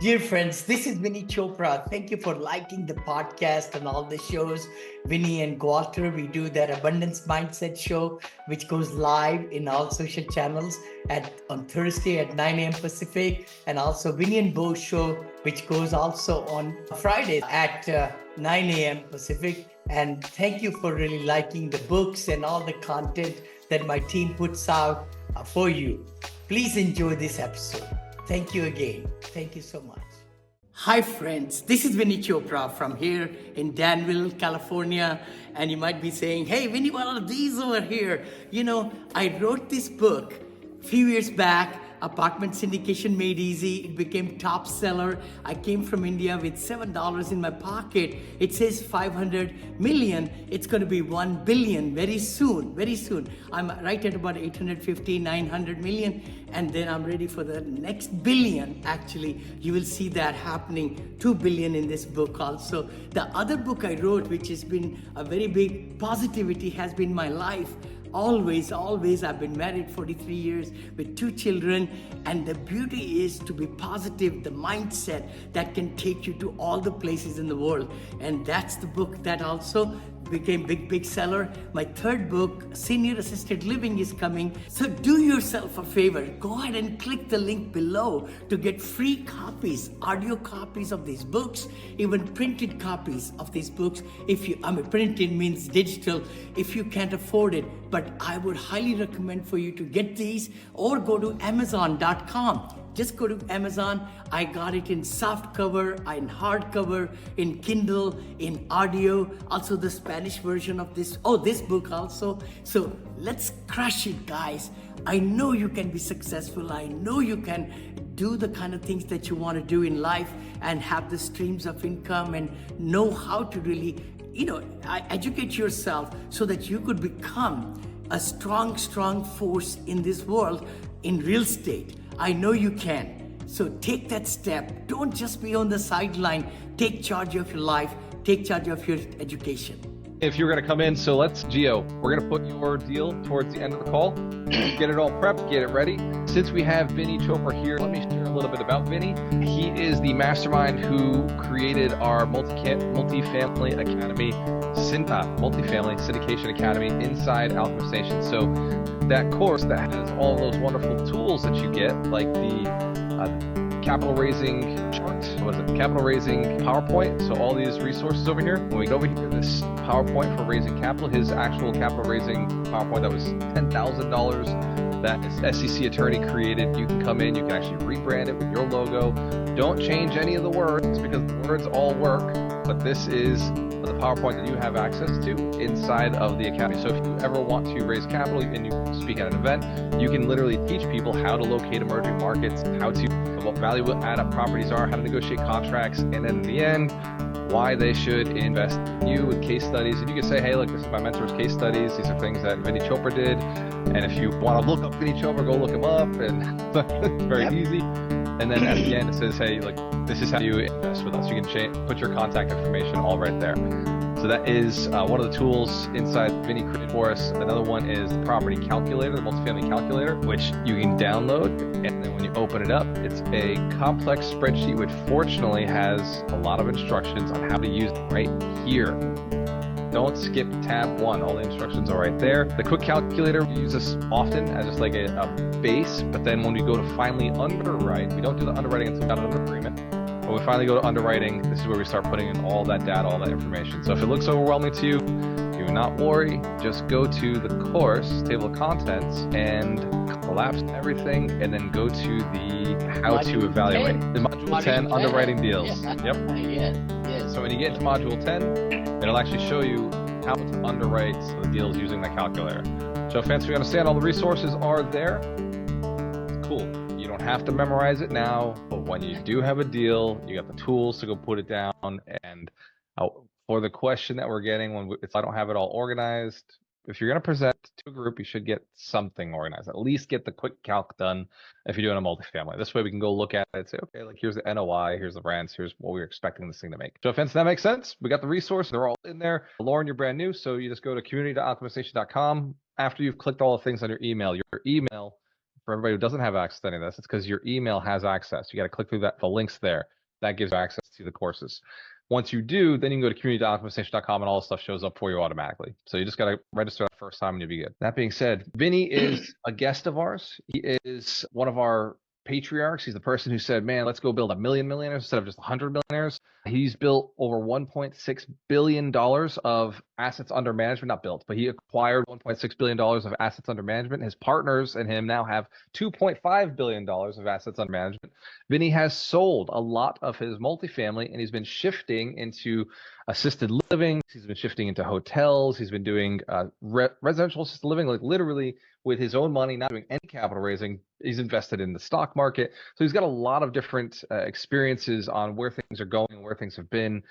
Dear friends, this is Vinney Chopra. Thank you for liking the podcast and all the shows. Vinney and Gualter, we do that Abundance Mindset show, which goes live in all social channels on Thursday at 9 a.m. Pacific, and also Vinney and Bo show, which goes also on Friday at 9 a.m. Pacific. And thank you for really liking the books and all the content that my team puts out for you. Please enjoy this episode. Thank you again. Thank you so much. Hi, friends. This is Vinney Chopra from here in Danville, California. And you might be saying, hey, Vinney, what are these over here? You know, I wrote this book a few years back. Apartment Syndication Made Easy. It became top seller. I came from India with $7 in my pocket. It says 500 million. It's going to be 1 billion very soon, very soon. I'm right at about 850, 900 million. And then I'm ready for the next billion. Actually, you will see that happening, 2 billion in this book also. The other book I wrote, which has been a very big positivity, has been my life. Always, I've been married 43 years with 2 children, and the beauty is to be positive, the mindset that can take you to all the places in the world. And that's the book that also became big seller. My third book, Senior Assisted Living, is coming. So do yourself a favor, go ahead and click the link below to get free copies, audio copies of these books, even printed copies of these books. Printed means digital if you can't afford it, but I would highly recommend for you to get these or go to Amazon.com. Just go to Amazon. I got it in soft cover, in hardcover, in Kindle, in audio, also the Spanish version of this book also. So let's crush it, guys. I know you can be successful. I know you can do the kind of things that you want to do in life and have the streams of income and know how to really, educate yourself so that you could become a strong force in this world in real estate. I know you can. So take that step. Don't just be on the sideline. Take charge of your life. Take charge of your education. If you're going to come in, so Gio, we're going to put your deal towards the end of the call. Get it all prepped, get it ready. Since we have Vinney Chopra here, let me share a little bit about Vinney. He is the mastermind who created our Multifamily Academy, Multifamily Syndication Academy inside Alchemist Nation. So that course that has all those wonderful tools that you get, like the capital raising chart, capital raising PowerPoint. So all these resources over here, when we go over here, this PowerPoint for raising capital, his actual capital raising PowerPoint that was $10,000 that SEC attorney created. You can come in, you can actually rebrand it with your logo. Don't change any of the words because the words all work, but this is the PowerPoint that you have access to inside of the Academy. So if you ever want to raise capital and you speak at an event, you can literally teach people how to locate emerging markets, what value add up properties are, how to negotiate contracts, and then in the end, why they should invest in you with case studies. And you can say, hey, look, this is my mentor's case studies. These are things that Vinney Chopra did. And if you want to look up Vinney Chopra, go look him up. And it's very easy. And then at the end, it says, hey, look, this is how you invest with us. You can put your contact information all right there. So that is one of the tools inside Vinney created for us. Another one is the property calculator, the multifamily calculator, which you can download. And then when you open it up, it's a complex spreadsheet, which fortunately has a lot of instructions on how to use it right here. Don't skip tab 1. All the instructions are right there. The quick calculator, we use this often as just like a base, but then when we go to finally underwrite, we don't do the underwriting until we got an agreement. When we finally go to underwriting, this is where we start putting in all that data, all that information. So if it looks overwhelming to you, do not worry. Just go to the course, table of contents, and collapse everything, and then go to the how to evaluate. The module 10, underwriting deals. Yep. Yes. So when you get into module 10, it'll actually show you how to underwrite the deals using that calculator. So fancy, we understand all the resources are there. Cool. You don't have to memorize it now, but when you do have a deal, you got the tools to go put it down. And for the question that we're getting, if I don't have it all organized, if you're going to present to a group, you should get something organized. At least get the quick calc done if you're doing a multifamily. This way we can go look at it and say, okay, like here's the NOI, here's the rents, here's what we're expecting this thing to make. So if that makes sense, we got the resource. They're all in there. Lauren, you're brand new, so you just go to community.alchemiststation.com. After you've clicked all the things on your email for everybody who doesn't have access to any of this, it's because your email has access. You got to click through the links there. That gives you access to the courses. Once you do, then you can go to community.optimization.com and all the stuff shows up for you automatically. So you just got to register the first time and you'll be good. That being said, Vinney is a guest of ours. He is one of our patriarchs. He's the person who said, man, let's go build 1 million millionaires instead of just 100 millionaires. He's built over $1.6 billion of assets under management, not built, but he acquired $1.6 billion of assets under management. His partners and him now have $2.5 billion of assets under management. Vinney has sold a lot of his multifamily and he's been shifting into assisted living. He's been shifting into hotels. He's been doing residential assisted living, like literally with his own money, not doing any capital raising. He's invested in the stock market. So he's got a lot of different experiences on where things are going and where things have been.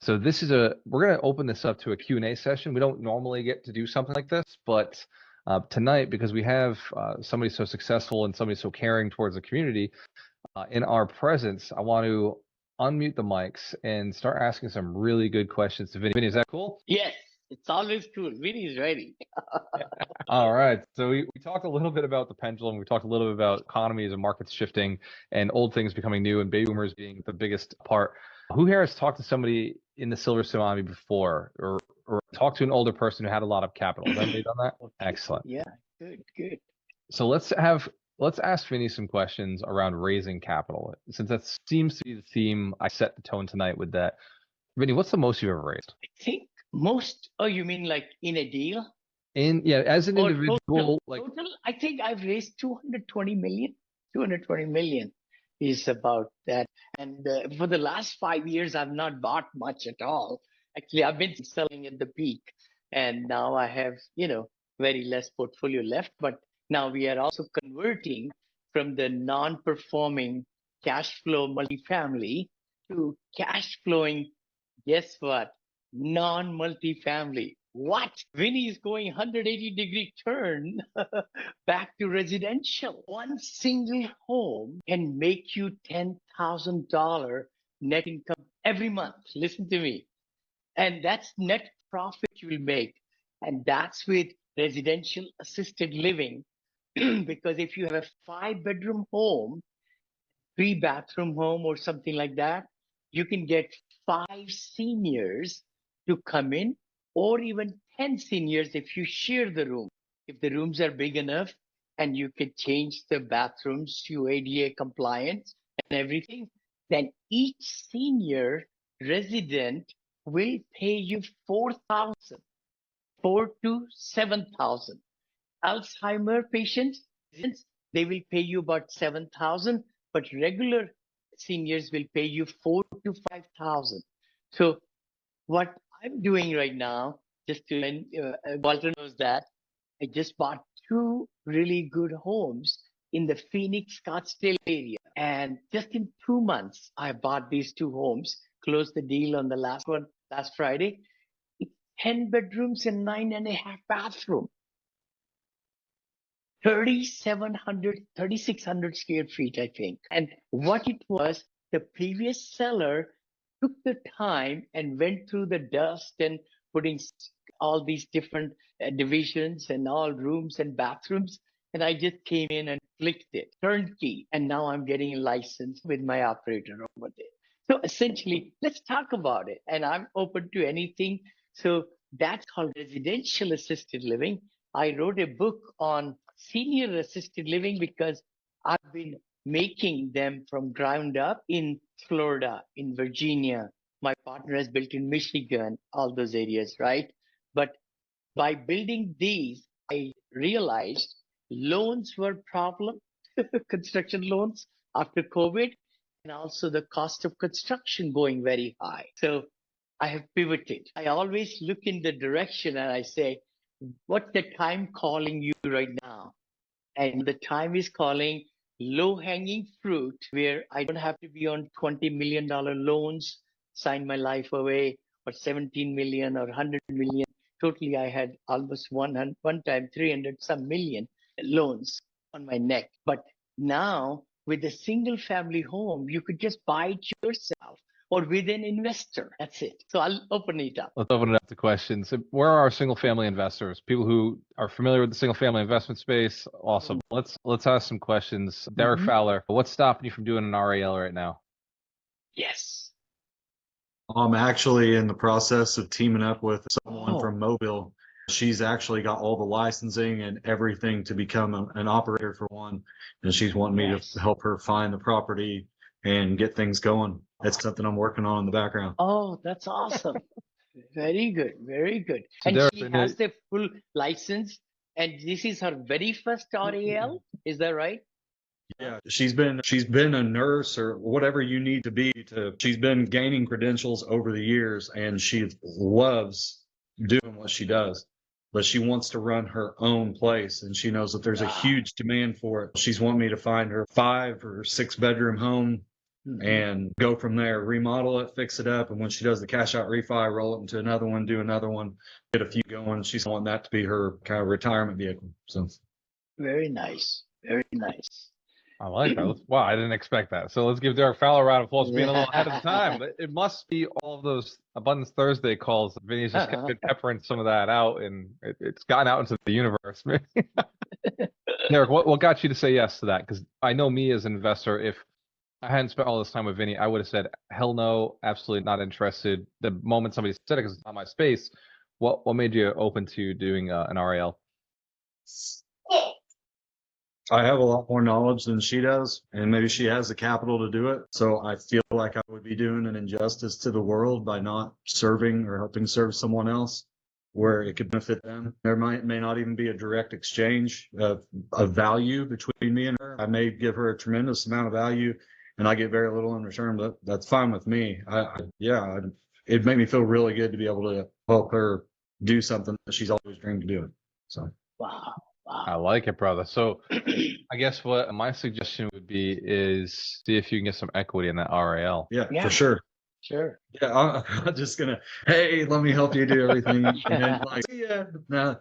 So we're going to open this up to a Q&A session. We don't normally get to do something like this, but tonight, because we have somebody so successful and somebody so caring towards the community in our presence, I want to unmute the mics and start asking some really good questions to Vinney. Vinney, is that cool? Yes, it's always cool. Vinny is ready. All right. So we talked a little bit about the pendulum. We talked a little bit about economies and markets shifting and old things becoming new and baby boomers being the biggest part. Who here has talked to somebody in the silver tsunami before or talked to an older person who had a lot of capital? Has anybody done that? Excellent. Yeah, good. So let's ask Vinney some questions around raising capital. Since that seems to be the theme, I set the tone tonight with that. Vinney, what's the most you've ever raised? I think most, you mean like in a deal? As an individual, total, I think I've raised 220 million. 220 million is about that. And for the last 5 years, I've not bought much at all. Actually, I've been selling at the peak. And now I have, very less portfolio left. But now we are also converting from the non-performing cash flow multifamily to cash flowing, guess what? Non-multifamily. What? Vinney is going 180-degree turn back to residential. One single home can make you $10,000 net income every month. Listen to me. And that's net profit you will make. And that's with residential assisted living. Because if you have a 5-bedroom home, 3-bathroom home or something like that, you can get 5 seniors to come in, or even 10 seniors if you share the room. If the rooms are big enough and you can change the bathrooms to ADA compliance and everything, then each senior resident will pay you $4,000, $4,000 to $7,000. Alzheimer patients, they will pay you about $7,000, but regular seniors will pay you $4,000 to $5,000. So what I'm doing right now, just to Gualter knows that, I just bought 2 really good homes in the Phoenix Scottsdale area. And just in 2 months, I bought these 2 homes, closed the deal on the last one last Friday. It's 10 bedrooms and 9.5 bathrooms. 3,600 square feet, I think. And what it was, the previous seller took the time and went through the dust and putting all these different divisions and all rooms and bathrooms. And I just came in and clicked it, turnkey. And now I'm getting a license with my operator over there. So essentially, let's talk about it. And I'm open to anything. So that's called residential assisted living. I wrote a book on senior assisted living because I've been making them from ground up in Florida, in Virginia. My partner has built in Michigan, all those areas, right? But by building these, I realized loans were a problem, construction loans after COVID, and also the cost of construction going very high. So I have pivoted. I always look in the direction and I say, what's the time calling you right now? And the time is calling low-hanging fruit, where I don't have to be on $20 million loans, sign my life away, or 17 million or 100 million. Totally, I had almost one time 300 some million loans on my neck. But now with a single family home, you could just buy it yourself, or with an investor. That's it. So I'll open it up. Let's open it up to questions. Where are our single family investors? People who are familiar with the single family investment space. Awesome. Let's ask some questions. Derek Fowler, what's stopping you from doing an REL right now? Yes. I'm actually in the process of teaming up with someone from Mobile. She's actually got all the licensing and everything to become an operator for one. And she's wanting me to help her find the property and get things going. It's something I'm working on in the background. Oh, that's awesome. Very good. Very good. So And Derek, she has the full license. And this is her very first REL. Is that right? Yeah, she's been a nurse or whatever you need to be she's been gaining credentials over the years, and she loves doing what she does. But she wants to run her own place, and she knows that there's a huge demand for it. She's wanting me to find her 5 or 6 bedroom home and go from there, remodel it, fix it up, and when she does the cash out refi, roll it into another one, do another one, get a few going. She's wanting that to be her kind of retirement vehicle. So very nice. Very nice. I like that. Wow, I didn't expect that. So let's give Derek Fowler a round of applause for being a little ahead of the time. It must be all of those Abundance Thursday calls. Vinny's just kept peppering some of that out, and it's gotten out into the universe. Derek, what got you to say yes to that? Because I know me as an investor, if I hadn't spent all this time with Vinny, I would have said, hell no, absolutely not interested. The moment somebody said it, because it's not my space, what made you open to doing an REL? I have a lot more knowledge than she does, and maybe she has the capital to do it. So I feel like I would be doing an injustice to the world by not serving or helping serve someone else where it could benefit them. There may not even be a direct exchange of value between me and her. I may give her a tremendous amount of value, and I get very little in return, but that's fine with me. It made me feel really good to be able to help her do something that she's always dreamed of doing. So. Wow. I like it, brother. So I guess what my suggestion would be is see if you can get some equity in that REL. Yeah, for sure. Sure. Yeah, I'm just gonna, hey, let me help you do everything. And then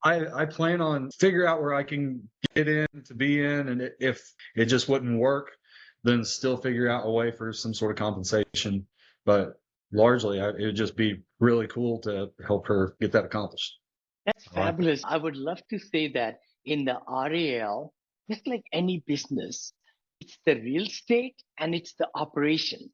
I plan on figure out where I can get in to be in, and if it just wouldn't work, then still figure out a way for some sort of compensation. But largely, it would just be really cool to help her get that accomplished. That's fabulous. I would love to say that in the REL, just like any business, it's the real estate and it's the operations.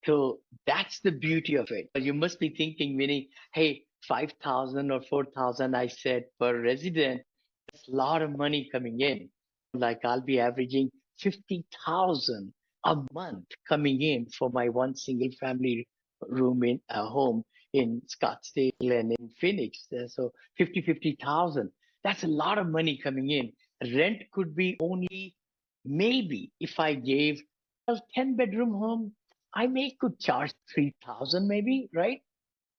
So that's the beauty of it. You must be thinking, Vinny, hey, 5,000 or 4,000, I said, per resident, that's a lot of money coming in. Like I'll be averaging 50,000 a month coming in for my one single family room in a home in Scottsdale and in Phoenix. So 50,000. That's a lot of money coming in. Rent could be only maybe if I gave a 10-bedroom home, could charge 3,000 maybe, right?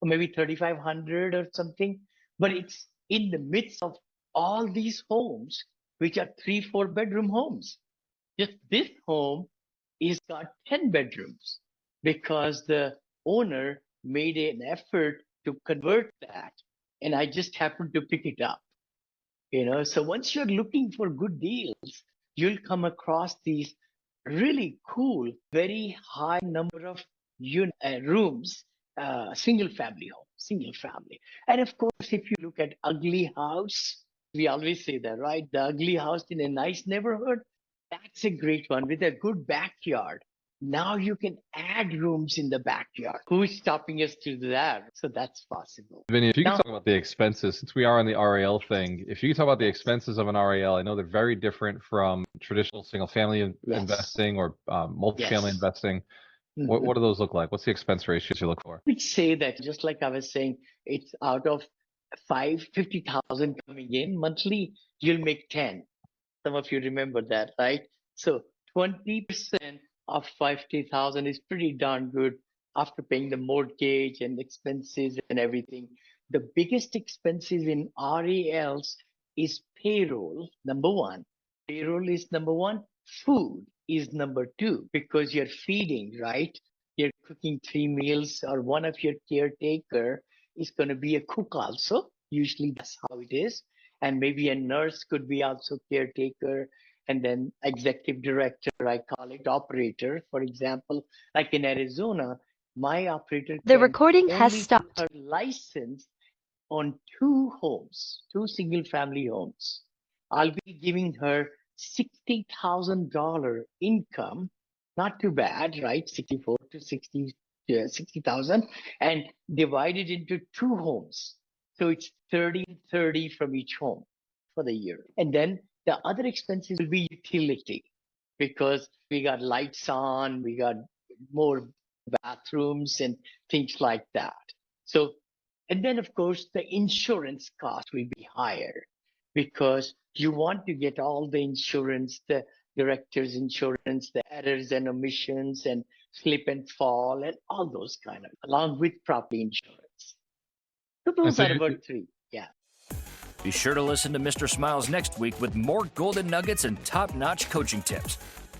Or maybe 3,500 or something. But it's in the midst of all these homes, which are 3-4 bedroom homes. Just this home is got 10 bedrooms because the owner made an effort to convert that. And I just happened to pick it up. So once you're looking for good deals, you'll come across these really cool, very high number of rooms, single family. And of course, if you look at ugly house, we always say that, right? The ugly house in a nice neighborhood, that's a great one with a good backyard. Now you can add rooms in the backyard. Who is stopping us to do that? So that's possible. Vinny, if you can talk about the expenses, since we are on the REL thing, if you can talk about the expenses of an REL, I know they're very different from traditional single family investing or multifamily investing. What do those look like? What's the expense ratios you look for? I would say that just like I was saying, it's out of 50,000 coming in monthly, you'll make 10. Some of you remember that, right? So 20% of 50,000 is pretty darn good after paying the mortgage and expenses and everything. The biggest expenses in RELs is payroll, number one. Payroll is number one. Food is number two, because you're feeding, right? You're cooking 3 meals, or one of your caretaker is going to be a cook also. Usually that's how it is. And maybe a nurse could be also caretaker. and then executive director, I call it operator. For example, like in Arizona, my operator The can recording has only stopped. put her license on 2 homes, 2 single-family homes. I'll be giving her $60,000 income. Not too bad, right? 64 to 60, 60,000, and divided into 2 homes. So it's 30 and 30 from each home for the year. And then the other expenses will be utility, because we got lights on, we got more bathrooms and things like that. So, and then of course the insurance cost will be higher, because you want to get all the insurance, the director's insurance, the errors and omissions and slip and fall and all those kind of, along with property insurance. So And those so are about three. Yeah. Be sure to listen to Mr. Smiles next week with more golden nuggets and top-notch coaching tips.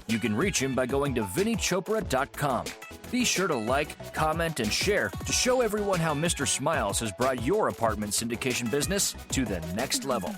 You can reach him by going to VinneyChopra.com. Be sure to like, comment, and share to show everyone how Mr. Smiles has brought your apartment syndication business to the next level.